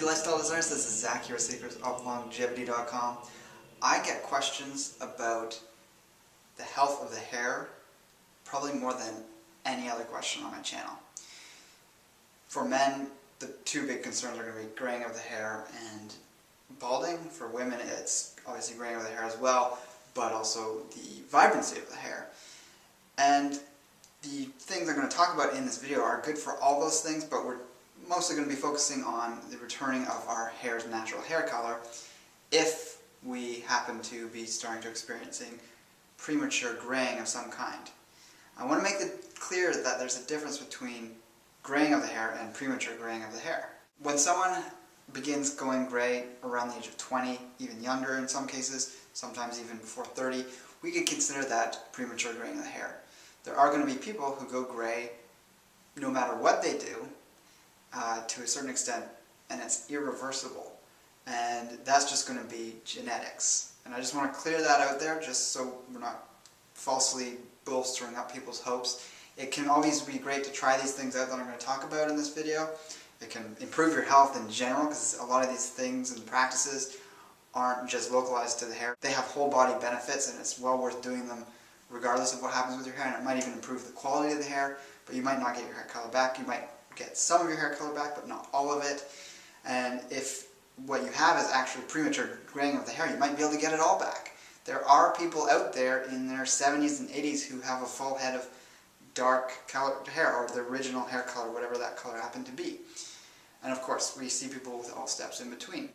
lifestyle designers, this is Zach here, Secrets of Longevity.com. I get questions about the health of the hair probably more than any other question on my channel. For men, the two big concerns are going to be graying of the hair and balding. For women, it's obviously graying of the hair as well, but also the vibrancy of the hair. And the things I'm going to talk about in this video are good for all those things, but we're mostly going to be focusing on the returning of our hair's natural hair color if we happen to be starting to experiencing premature graying of some kind. I want to make it clear that there's a difference between graying of the hair and premature graying of the hair. When someone begins going gray around the age of 20, even younger in some cases, sometimes even before 30, we could consider that premature graying of the hair. There are going to be people who go gray no matter what they do, to a certain extent, and it's irreversible, and that's just going to be genetics. And I just want to clear that out there just so we're not falsely bolstering up people's hopes. It can always be great to try these things out that I'm going to talk about in this video. It can improve your health in general, because a lot of these things and practices aren't just localized to the hair. They have whole body benefits, and it's well worth doing them regardless of what happens with your hair, and it might even improve the quality of the hair, but you might not get your hair color back. You might get some of your hair color back, but not all of it. And if what you have is actually premature graying of the hair, you might be able to get it all back. There are people out there in their 70s and 80s who have a full head of dark colored hair, or the original hair color, whatever that color happened to be. And of course, we see people with all steps in between.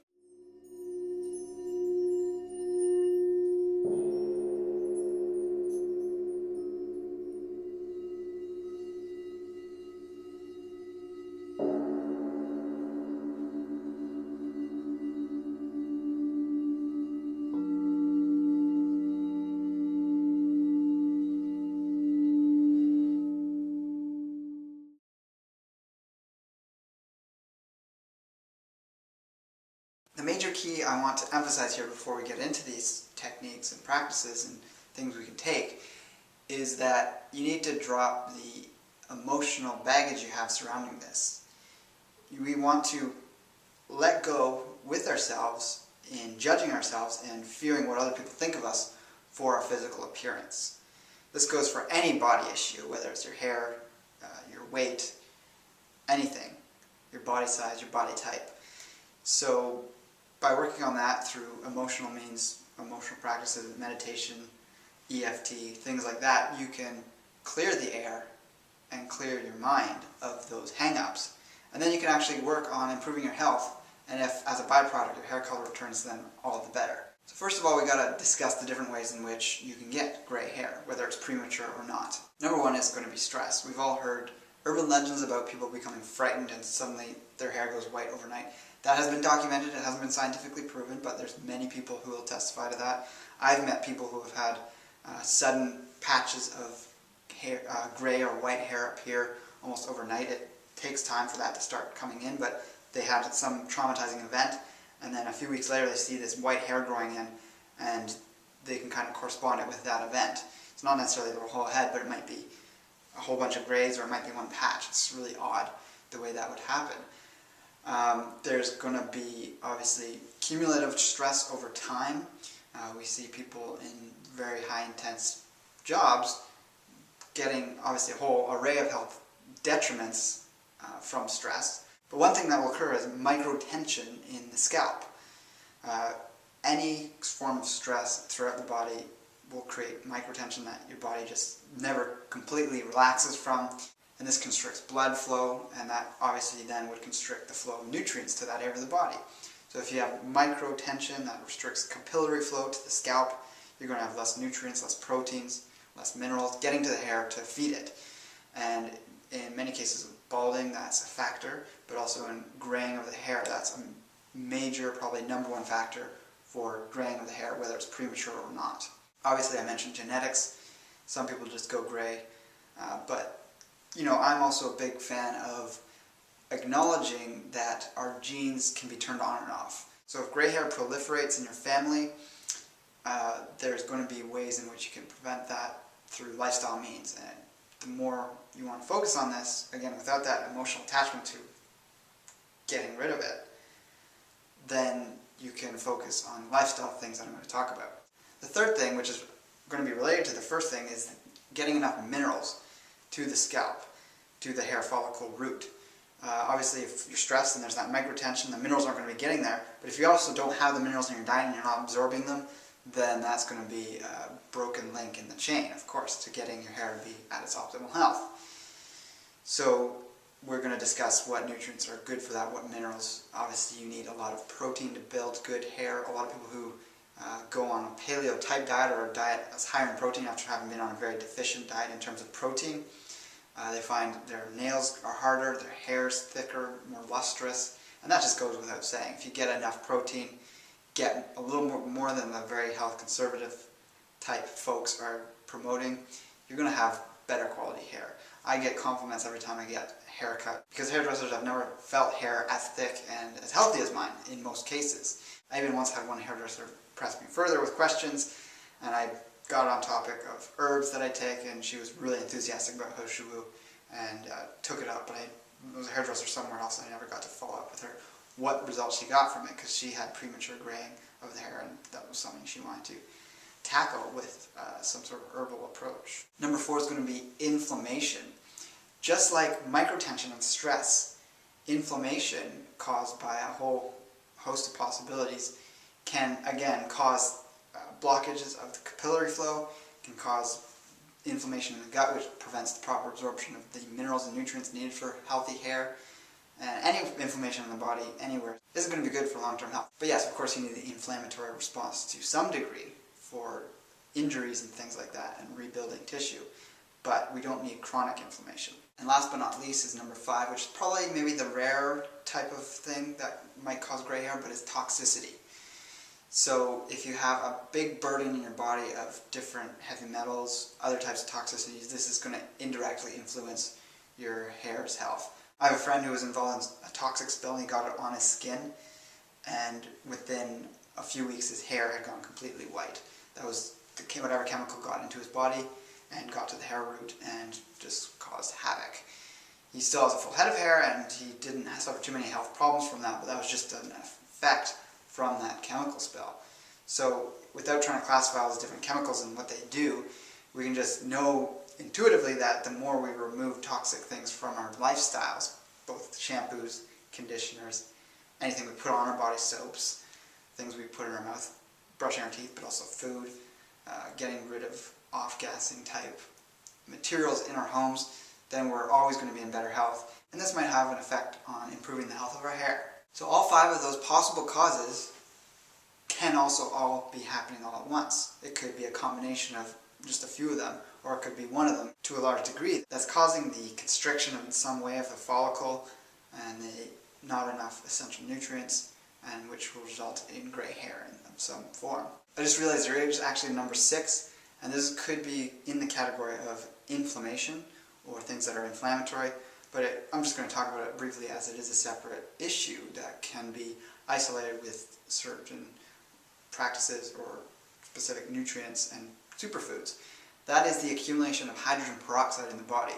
The major key I want to emphasize here before we get into these techniques and practices and things we can take is that you need to drop the emotional baggage you have surrounding this. We want to let go with ourselves in judging ourselves and fearing what other people think of us for our physical appearance. This goes for any body issue, whether it's your hair, your weight, anything, your body size, your body type. So by working on that through emotional means, emotional practices, meditation, EFT, things like that, you can clear the air and clear your mind of those hang-ups. And then you can actually work on improving your health, and if, as a byproduct, your hair color returns, then all the better. So first of all, we got to discuss the different ways in which you can get gray hair, whether it's premature or not. Number one is going to be stress. We've all heard urban legends about people becoming frightened and suddenly their hair goes white overnight. That has been documented, it hasn't been scientifically proven, but there's many people who will testify to that. I've met people who have had sudden patches of hair, gray or white hair appear almost overnight. It takes time for that to start coming in, but they had some traumatizing event, and then a few weeks later they see this white hair growing in, and they can kind of correspond it with that event. It's not necessarily their whole head, but it might be a whole bunch of grays, or it might be one patch. It's really odd the way that would happen. There's going to be obviously cumulative stress over time. We see people in very high intense jobs getting obviously a whole array of health detriments from stress. But one thing that will occur is microtension in the scalp. Any form of stress throughout the body will create microtension that your body just never completely relaxes from. And this constricts blood flow, and that obviously then would constrict the flow of nutrients to that area of the body. So if you have microtension, that restricts capillary flow to the scalp, you're going to have less nutrients, less proteins, less minerals getting to the hair to feed it. And in many cases of balding, that's a factor, but also in graying of the hair, that's a major, probably number one factor for graying of the hair, whether it's premature or not. Obviously I mentioned genetics. Some people just go gray, but you know, I'm also a big fan of acknowledging that our genes can be turned on and off. So if gray hair proliferates in your family, there's going to be ways in which you can prevent that through lifestyle means. And the more you want to focus on this, again, without that emotional attachment to getting rid of it, then you can focus on lifestyle things that I'm going to talk about. The third thing, which is going to be related to the first thing, is getting enough minerals to the scalp, to the hair follicle root. Obviously, if you're stressed and there's that microtension, the minerals aren't going to be getting there. But if you also don't have the minerals in your diet and you're not absorbing them, then that's going to be a broken link in the chain, of course, to getting your hair to be at its optimal health. So we're going to discuss what nutrients are good for that, what minerals. Obviously, you need a lot of protein to build good hair. A lot of people who go on a paleo type diet or a diet that's higher in protein after having been on a very deficient diet in terms of protein, they find their nails are harder, their hair's thicker, more lustrous, and that just goes without saying. If you get enough protein, get a little more than the very health conservative type folks are promoting, you're going to have better quality hair. I get compliments every time I get a haircut because hairdressers have never felt hair as thick and as healthy as mine in most cases. I even once had one hairdresser press me further with questions, and I got on topic of herbs that I take, and she was really enthusiastic about H202 and took it up, but I was a hairdresser somewhere else and I never got to follow up with her what results she got from it, because she had premature graying of the hair and that was something she wanted to tackle with some sort of herbal approach. Number 4 is going to be inflammation. Just like microtension and stress, inflammation caused by a whole host of possibilities can again cause blockages of the capillary flow, can cause inflammation in the gut, which prevents the proper absorption of the minerals and nutrients needed for healthy hair. And any inflammation in the body anywhere isn't going to be good for long-term health. But yes, of course, you need the inflammatory response to some degree for injuries and things like that and rebuilding tissue. But we don't need chronic inflammation. And last but not least is number 5, which is probably maybe the rare type of thing that might cause gray hair, but is toxicity. So if you have a big burden in your body of different heavy metals, other types of toxicities, this is going to indirectly influence your hair's health. I have a friend who was involved in a toxic spill and he got it on his skin, and within a few weeks his hair had gone completely white. That was whatever chemical got into his body and got to the hair root and just caused havoc. He still has a full head of hair and he didn't suffer too many health problems from that, but that was just an effect from that chemical spill. So without trying to classify all these different chemicals and what they do, we can just know intuitively that the more we remove toxic things from our lifestyles, both shampoos, conditioners, anything we put on our body, soaps, things we put in our mouth, brushing our teeth, but also food, getting rid of off-gassing type materials in our homes, then we're always going to be in better health. And this might have an effect on improving the health of our hair. So all 5 of those possible causes can also all be happening all at once. It could be a combination of just a few of them, or it could be one of them to a large degree that's causing the constriction in some way of the follicle and the not enough essential nutrients, and which will result in gray hair in some form. I just realized there is actually number 6, and this could be in the category of inflammation or things that are inflammatory, but I'm just going to talk about it briefly as it is a separate issue that can be isolated with certain practices or specific nutrients and superfoods. That is the accumulation of hydrogen peroxide in the body.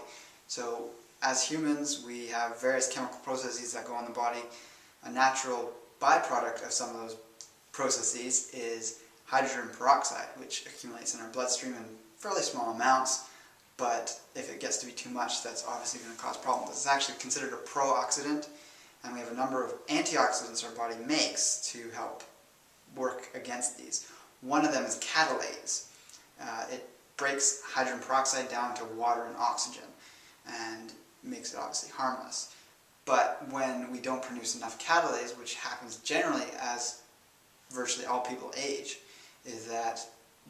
So as humans, we have various chemical processes that go on the body. A natural byproduct of some of those processes is hydrogen peroxide, which accumulates in our bloodstream in fairly small amounts, but if it gets to be too much, that's obviously going to cause problems. It's actually considered a pro-oxidant, and we have a number of antioxidants our body makes to help work against these. One of them is catalase. It breaks hydrogen peroxide down to water and oxygen and makes it obviously harmless. But when we don't produce enough catalase, which happens generally as virtually all people age, is that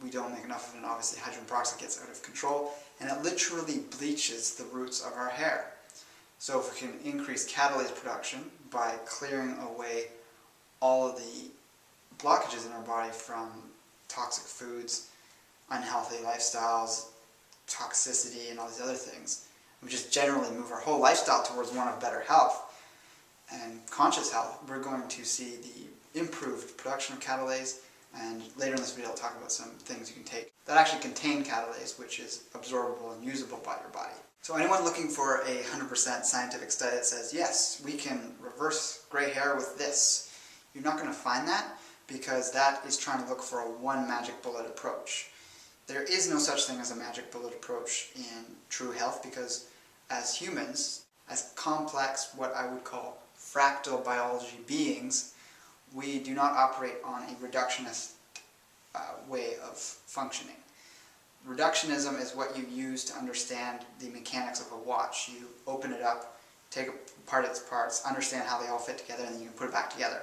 we don't make enough of it, and obviously hydrogen peroxide gets out of control and it literally bleaches the roots of our hair. So if we can increase catalase production by clearing away all of the blockages in our body from toxic foods, unhealthy lifestyles, toxicity, and all these other things, we just generally move our whole lifestyle towards one of better health and conscious health, we're going to see the improved production of catalase. And later in this video I'll talk about some things you can take that actually contain catalase, which is absorbable and usable by your body. So anyone looking for a 100% scientific study that says, yes, we can reverse gray hair with this, You're not going to find that because that is trying to look for a one magic bullet approach. There is no such thing as a magic bullet approach in true health because as humans, as complex, what I would call fractal biology beings, we do not operate on a reductionist way of functioning. Reductionism is what you use to understand the mechanics of a watch. You open it up, take apart its parts, understand how they all fit together, and then you can put it back together.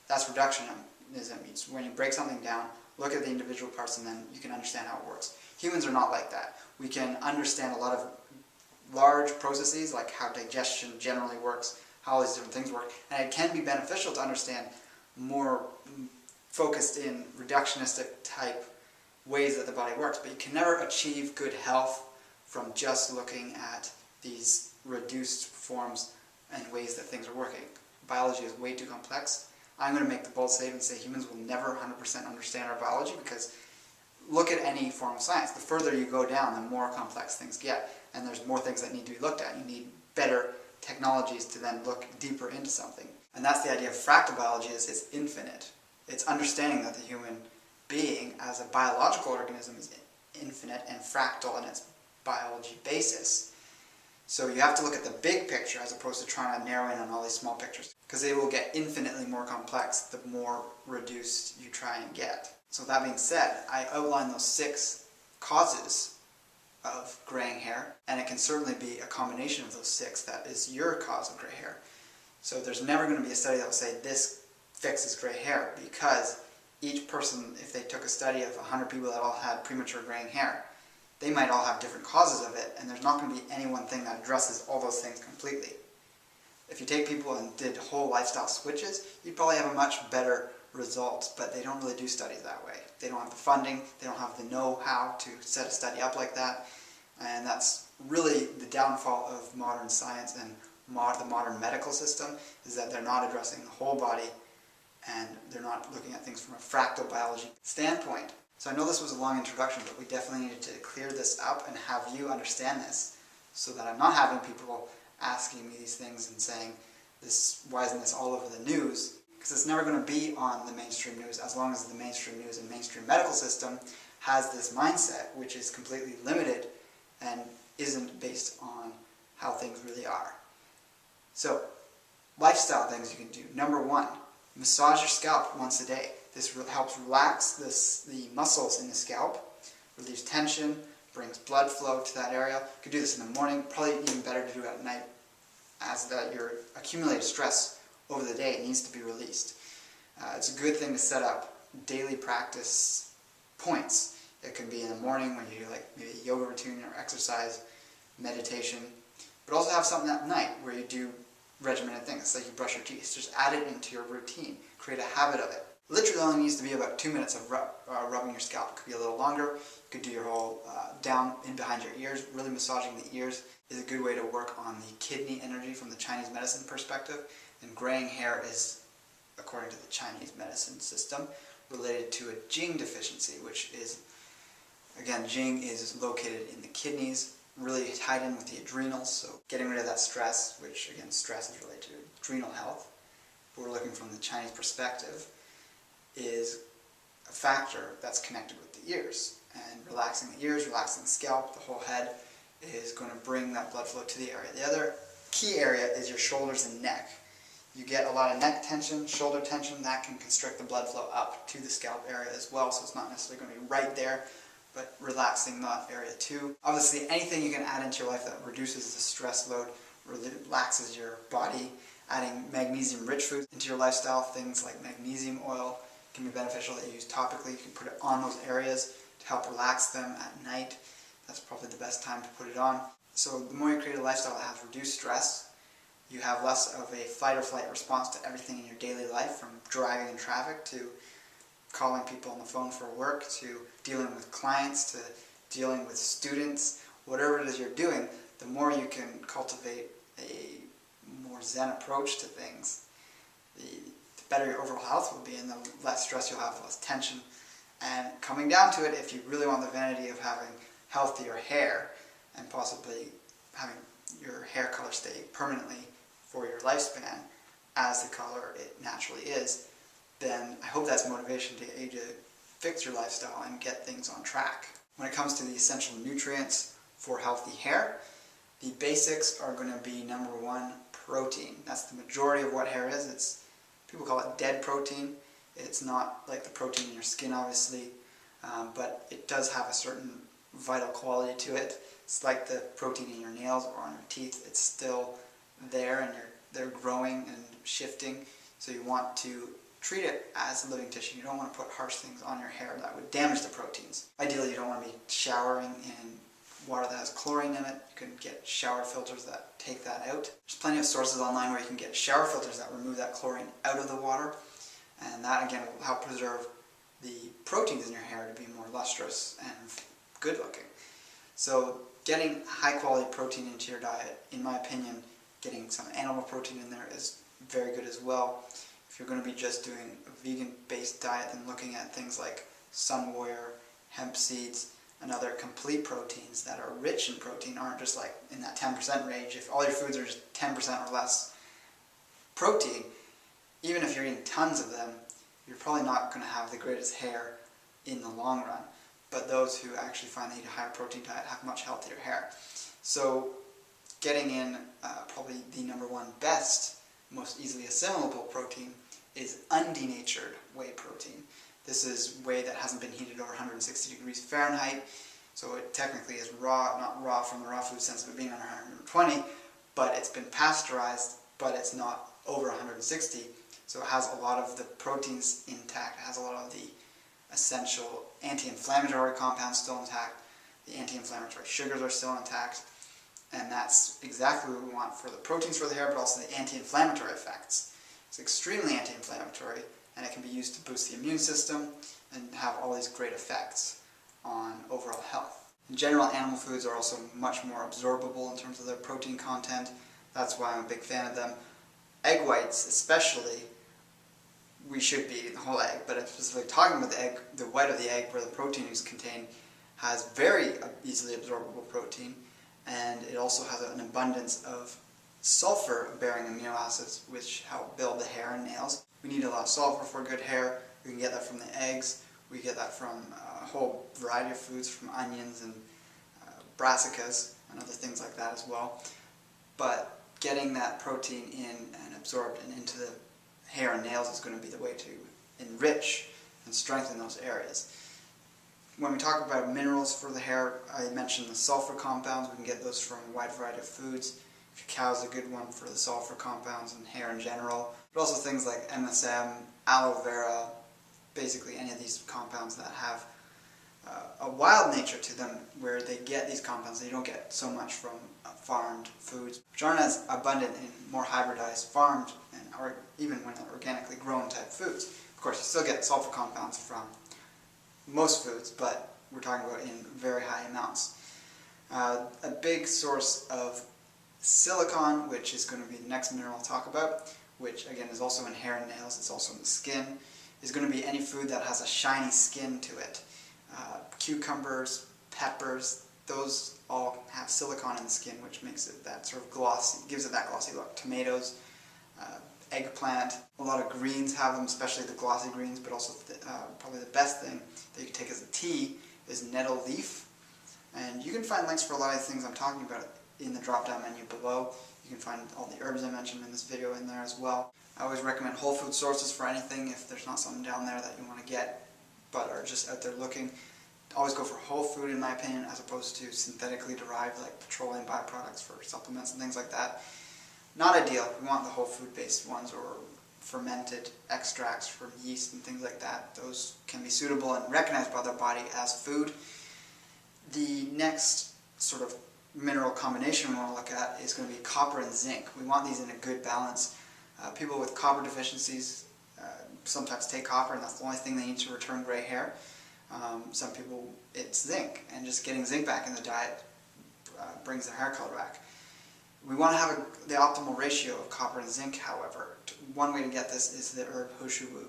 That's reductionism. It's when you break something down, look at the individual parts, and then you can understand how it works. Humans are not like that. We can understand a lot of large processes, like how digestion generally works, how all these different things work, and it can be beneficial to understand more focused in reductionistic type ways that the body works, but you can never achieve good health from just looking at these reduced forms and ways that things are working. Biology is way too complex. I'm going to make the bold statement and say humans will never 100% understand our biology because look at any form of science. The further you go down, the more complex things get, and there's more things that need to be looked at. You need better technologies to then look deeper into something. And that's the idea of fractal biology, is it's infinite. It's understanding that the human being as a biological organism is infinite and fractal in its biology basis. So you have to look at the big picture as opposed to trying to narrow in on all these small pictures, because they will get infinitely more complex the more reduced you try and get. So that being said, I outlined those 6 causes of graying hair, and it can certainly be a combination of those 6 that is your cause of gray hair. So there's never going to be a study that will say this fixes gray hair, because each person, if they took a study of 100 people that all had premature graying hair, they might all have different causes of it, and there's not going to be any one thing that addresses all those things completely. If you take people and did whole lifestyle switches, you'd probably have a much better result, but they don't really do studies that way. They don't have the funding, they don't have the know-how to set a study up like that, and that's really the downfall of modern science and the modern medical system, is that they're not addressing the whole body, and they're not looking at things from a fractal biology standpoint. So I know this was a long introduction, but we definitely needed to clear this up and have you understand this, so that I'm not having people asking me these things and saying, why isn't this all over the news? Because it's never going to be on the mainstream news as long as the mainstream news and mainstream medical system has this mindset, which is completely limited and isn't based on how things really are. So, lifestyle things you can do. Number 1, massage your scalp once a day. This helps relax the muscles in the scalp, relieves tension, brings blood flow to that area. You could do this in the morning, probably even better to do it at night, as that your accumulated stress over the day needs to be released. It's a good thing to set up daily practice points. It can be in the morning when you do like maybe a yoga routine or exercise, meditation, but also have something at night where you do regimented things, like you brush your teeth. Just add it into your routine, create a habit of it. Literally only needs to be about 2 minutes of rubbing your scalp. It could be a little longer. You could do your whole down in behind your ears. Really massaging the ears is a good way to work on the kidney energy from the Chinese medicine perspective. And graying hair is, according to the Chinese medicine system, related to a Jing deficiency, which is, again, Jing is located in the kidneys, really tied in with the adrenals. So getting rid of that stress, which again, stress is related to adrenal health, but we're looking from the Chinese perspective, is a factor that's connected with the ears. And relaxing the ears, relaxing the scalp, the whole head, is going to bring that blood flow to the area. The other key area is your shoulders and neck. You get a lot of neck tension, shoulder tension, that can constrict the blood flow up to the scalp area as well, so it's not necessarily going to be right there, but relaxing that area too. Obviously, anything you can add into your life that reduces the stress load, relaxes your body. Adding magnesium-rich foods into your lifestyle, things like magnesium oil, can be beneficial that you use topically. You can put it on those areas to help relax them at night. That's probably the best time to put it on. So the more you create a lifestyle that has reduced stress, you have less of a fight or flight response to everything in your daily life, from driving in traffic to calling people on the phone for work, to dealing with clients, to dealing with students. Whatever it is you're doing, the more you can cultivate a more zen approach to things, the better your overall health will be, and the less stress you'll have, less tension. And coming down to it, if you really want the vanity of having healthier hair and possibly having your hair color stay permanently for your lifespan as the color it naturally is, then I hope that's motivation to get you to fix your lifestyle and get things on track. When it comes to the essential nutrients for healthy hair, the basics are going to be number one, protein. That's the majority of what hair is. People call it dead protein. It's not like the protein in your skin, obviously, but it does have a certain vital quality to it. It's like the protein in your nails or on your teeth. It's still there, and they're growing and shifting, so you want to treat it as a living tissue. You don't want to put harsh things on your hair that would damage the proteins. Ideally, you don't want to be showering in water that has chlorine in it. You can get shower filters that take that out. There's plenty of sources online where you can get shower filters that remove that chlorine out of the water, and that again will help preserve the proteins in your hair to be more lustrous and good looking. So getting high quality protein into your diet, in my opinion, getting some animal protein in there is very good as well. If you're going to be just doing a vegan-based diet, then looking at things like sun warrior, hemp seeds, and other complete proteins that are rich in protein, aren't just like in that 10% range. If all your foods are just 10% or less protein, even if you're eating tons of them, you're probably not going to have the greatest hair in the long run. But those who actually find they eat a higher protein diet have much healthier hair. So getting in probably the number one best, most easily assimilable protein is undenatured whey protein. This is whey that hasn't been heated over 160 degrees Fahrenheit, so it technically is raw, not raw from the raw food sense of it being under 120, but it's been pasteurized, but it's not over 160, so it has a lot of the proteins intact, it has a lot of the essential anti-inflammatory compounds still intact, the anti-inflammatory sugars are still intact, and that's exactly what we want for the proteins for the hair, but also the anti-inflammatory effects. It's extremely anti-inflammatory, and it can be used to boost the immune system and have all these great effects on overall health. In general, animal foods are also much more absorbable in terms of their protein content. That's why I'm a big fan of them. Egg whites especially, we should be eating the whole egg, but I'm specifically talking about the egg, the white of the egg where the protein is contained has very easily absorbable protein, and it also has an abundance of sulfur-bearing amino acids which help build the hair and nails. We need a lot of sulfur for good hair. We can get that from the eggs. We get that from a whole variety of foods, from onions and brassicas and other things like that as well. But getting that protein in and absorbed and into the hair and nails is going to be the way to enrich and strengthen those areas. When we talk about minerals for the hair, I mentioned the sulfur compounds. We can get those from a wide variety of foods. Cacao is a good one for the sulfur compounds and hair in general. But also things like MSM, aloe vera, basically any of these compounds that have a wild nature to them where they get these compounds that you don't get so much from farmed foods, which aren't as abundant in more hybridized farmed or even when organically grown type foods. Of course, you still get sulfur compounds from most foods, but we're talking about in very high amounts. A big source of silicon, which is going to be the next mineral I'll talk about, which again is also in hair and nails, it's also in the skin, is going to be any food that has a shiny skin to it. Cucumbers, peppers, those all have silicon in the skin, which makes it that sort of glossy, gives it that glossy look. Tomatoes, eggplant, a lot of greens have them, especially the glossy greens, but also probably the best thing that you can take as a tea is nettle leaf. And you can find links for a lot of things I'm talking about in the drop-down menu below. You can find all the herbs I mentioned in this video in there as well. I always recommend whole food sources for anything if there's not something down there that you want to get but are just out there looking. Always go for whole food in my opinion as opposed to synthetically derived like petroleum byproducts for supplements and things like that. Not ideal. We want the whole food based ones or fermented extracts from yeast and things like that. Those can be suitable and recognized by the body as food. The next sort of mineral combination we want to look at is going to be copper and zinc. We want these in a good balance. People with copper deficiencies sometimes take copper and that's the only thing they need to return gray hair. Some people it's zinc, and just getting zinc back in the diet brings their hair color back. We want to have the optimal ratio of copper and zinc, however. One way to get this is the herb H202.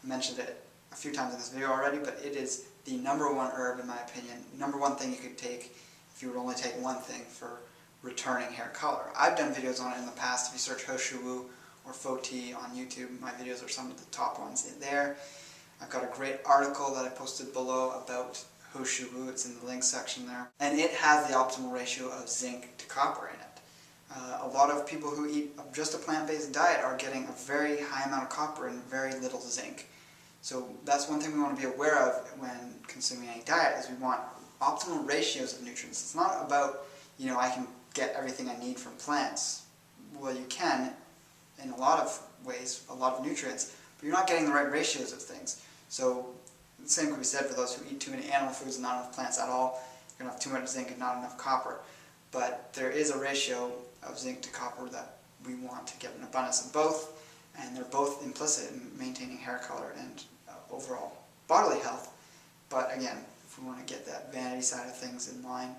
I mentioned it a few times in this video already, but it is the number one herb in my opinion, number one thing you could take if you would only take one thing for returning hair color. I've done videos on it in the past. If you search H202 or Foti on YouTube. My videos are some of the top ones in there. I've got a great article that I posted below about H202. It's in the link section there. And it has the optimal ratio of zinc to copper in it. A lot of people who eat just a plant-based diet are getting a very high amount of copper and very little zinc. So that's one thing we want to be aware of when consuming any diet, is we want optimal ratios of nutrients. It's not about, I can get everything I need from plants. Well, you can in a lot of ways, a lot of nutrients, but you're not getting the right ratios of things. So the same could be said for those who eat too many animal foods and not enough plants at all. You're going to have too much zinc and not enough copper. But there is a ratio of zinc to copper that we want to get an abundance of both, and they're both implicit in maintaining hair color and overall bodily health. But again, if we want to get that vanity side of things in line,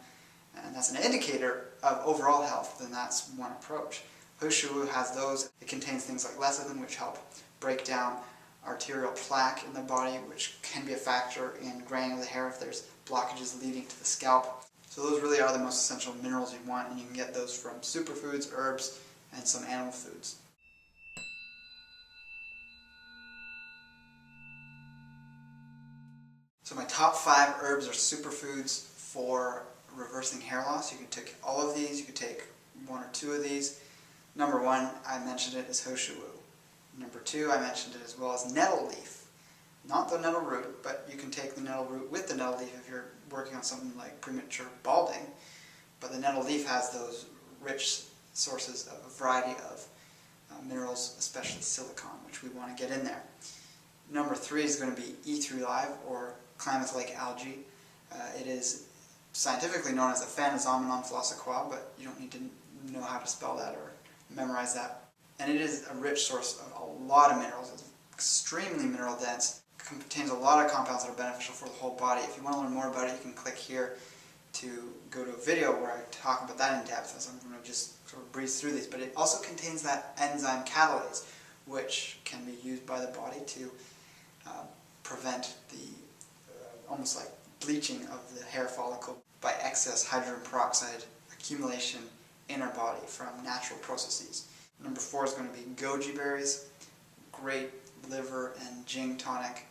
and that's an indicator of overall health, then that's one approach. H202 has those. It contains things like lecithin, which help break down arterial plaque in the body, which can be a factor in graying of the hair if there's blockages leading to the scalp. So those really are the most essential minerals you want, and you can get those from superfoods, herbs, and some animal foods. So my top 5 herbs or superfoods for reversing hair loss. You can take all of these, you could take 1 or 2 of these. Number 1, I mentioned it, is H202. Number 2, I mentioned it as well as nettle leaf. Not the nettle root, but you can take the nettle root with the nettle leaf if you're working on something like premature balding. But the nettle leaf has those rich sources of a variety of minerals, especially silicon, which we want to get in there. Number 3 is going to be E3 Live, or Klamath-like algae. It is scientifically known as a Phanozomenon philosophique, but you don't need to know how to spell that or memorize that. And it is a rich source of a lot of minerals. It's extremely mineral dense. It contains a lot of compounds that are beneficial for the whole body. If you want to learn more about it, you can click here to go to a video where I talk about that in depth, as I'm going to just sort of breeze through these. But it also contains that enzyme catalase, which can be used by the body to prevent the almost like bleaching of the hair follicle by excess hydrogen peroxide accumulation in our body from natural processes. Number 4 is going to be goji berries, great liver and jing tonic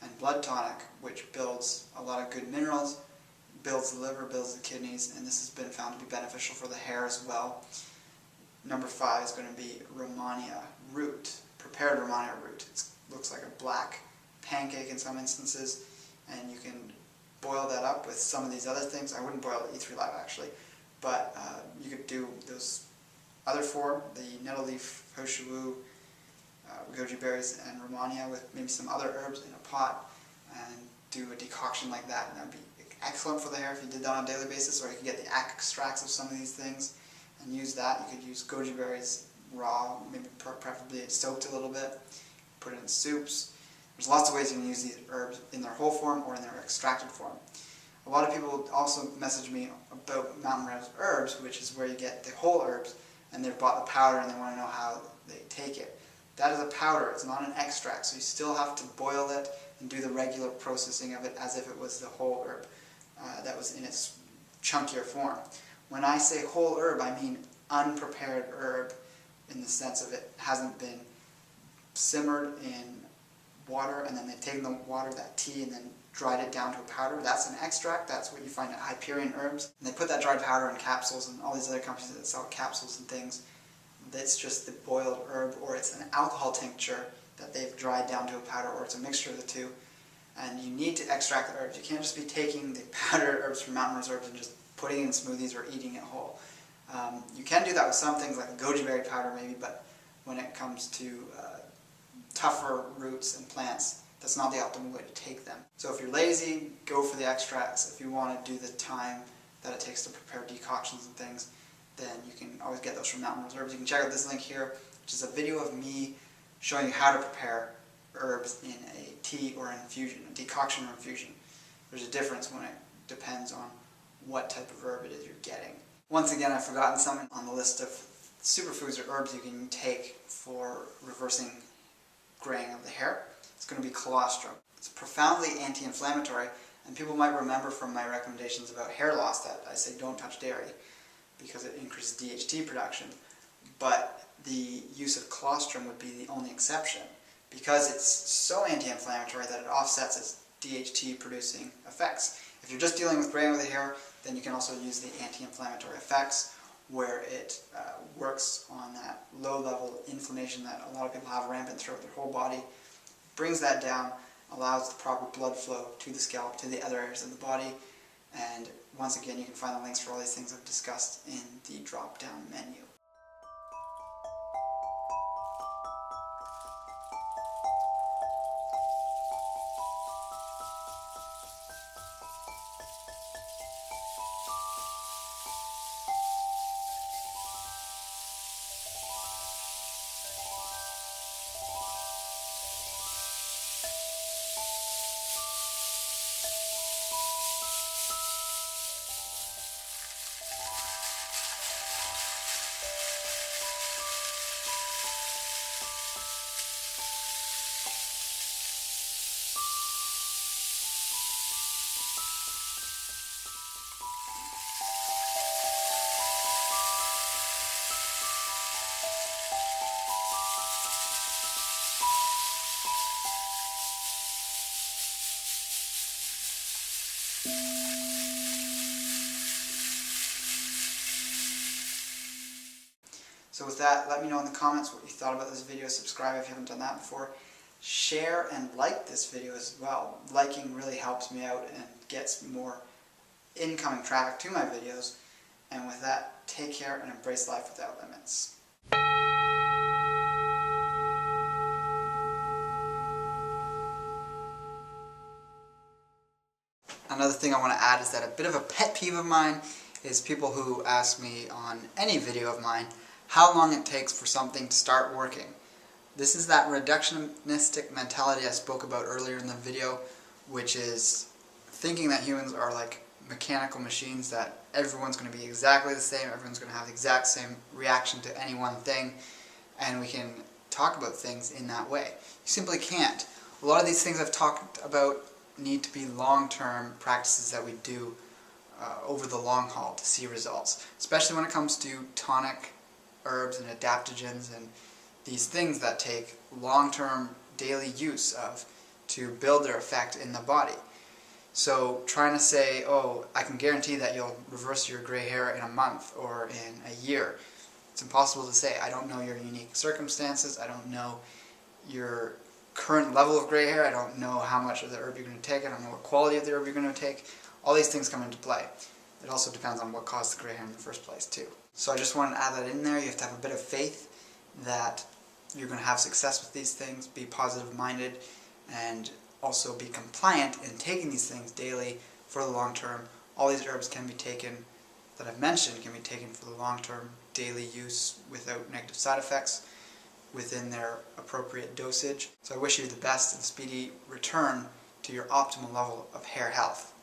and blood tonic, which builds a lot of good minerals, builds the liver, builds the kidneys, and this has been found to be beneficial for the hair as well. Number 5 is going to be Romania root, prepared Romania root. It looks like a black pancake in some instances, and you can boil that up with some of these other things. I wouldn't boil the E3 Live actually, but you could do those other 4, the nettle leaf, H202, goji berries, and Romania, with maybe some other herbs in a pot, and do a decoction like that, and that would be excellent for the hair if you did that on a daily basis. Or you could get the extracts of some of these things and use that. You could use goji berries raw, maybe preferably soaked a little bit, put it in soups. There's lots of ways you can use these herbs in their whole form or in their extracted form. A lot of people also message me about Mountain Rose herbs, which is where you get the whole herbs, and they've bought the powder and they want to know how they take it. That is a powder, it's not an extract, so you still have to boil it and do the regular processing of it as if it was the whole herb that was in its chunkier form. When I say whole herb, I mean unprepared herb, in the sense of it hasn't been simmered in water, and then they've taken the water, that tea, and then dried it down to a powder. That's an extract. That's what you find at Hyperion Herbs. And they put that dried powder in capsules, and all these other companies that sell capsules and things, that's just the boiled herb, or it's an alcohol tincture that they've dried down to a powder, or it's a mixture of the two. And you need to extract the herbs. You can't just be taking the powdered herbs from Mountain Rose Herbs and just putting it in smoothies or eating it whole. You can do that with some things like goji berry powder maybe, but when it comes to tougher roots and plants, that's not the optimal way to take them. So if you're lazy, go for the extracts. If you want to do the time that it takes to prepare decoctions and things, then you can always get those from Mountain Rose Herbs. You can check out this link here, which is a video of me showing you how to prepare herbs in a tea or an infusion, a decoction or infusion. There's a difference when it depends on what type of herb it is you're getting. Once again, I've forgotten some on the list of superfoods or herbs you can take for reversing graying of the hair. It's going to be colostrum. It's profoundly anti-inflammatory, and people might remember from my recommendations about hair loss that I say don't touch dairy because it increases DHT production. but the use of colostrum would be the only exception, because it's so anti-inflammatory that it offsets its DHT producing effects. If you're just dealing with graying of the hair, then you can also use the anti-inflammatory effects, where it works on that low-level inflammation that a lot of people have rampant throughout their whole body, brings that down, allows the proper blood flow to the scalp, to the other areas of the body, and once again you can find the links for all these things I've discussed in the drop-down menu. So with that, let me know in the comments what you thought about this video. Subscribe if you haven't done that before. Share and like this video as well. Liking really helps me out and gets more incoming traffic to my videos. And with that, take care and embrace life without limits. Another thing I want to add is that a bit of a pet peeve of mine is people who ask me on any video of mine how long it takes for something to start working. This is that reductionistic mentality I spoke about earlier in the video, which is thinking that humans are like mechanical machines, that everyone's going to be exactly the same, everyone's going to have the exact same reaction to any one thing, and we can talk about things in that way. You simply can't. A lot of these things I've talked about need to be long-term practices that we do over the long haul to see results, especially when it comes to tonic herbs and adaptogens and these things that take long-term daily use of to build their effect in the body. So trying to say, oh, I can guarantee that you'll reverse your gray hair in a month or in a year, it's impossible to say. I don't know your unique circumstances, I don't know your current level of gray hair, I don't know how much of the herb you're going to take, I don't know what quality of the herb you're going to take. All these things come into play. It also depends on what caused the gray hair in the first place too. So I just wanted to add that in there. You have to have a bit of faith that you're going to have success with these things, be positive-minded, and also be compliant in taking these things daily for the long term. All these herbs can be taken, that I've mentioned, can be taken for the long term daily use without negative side effects within their appropriate dosage. So I wish you the best and speedy return to your optimal level of hair health.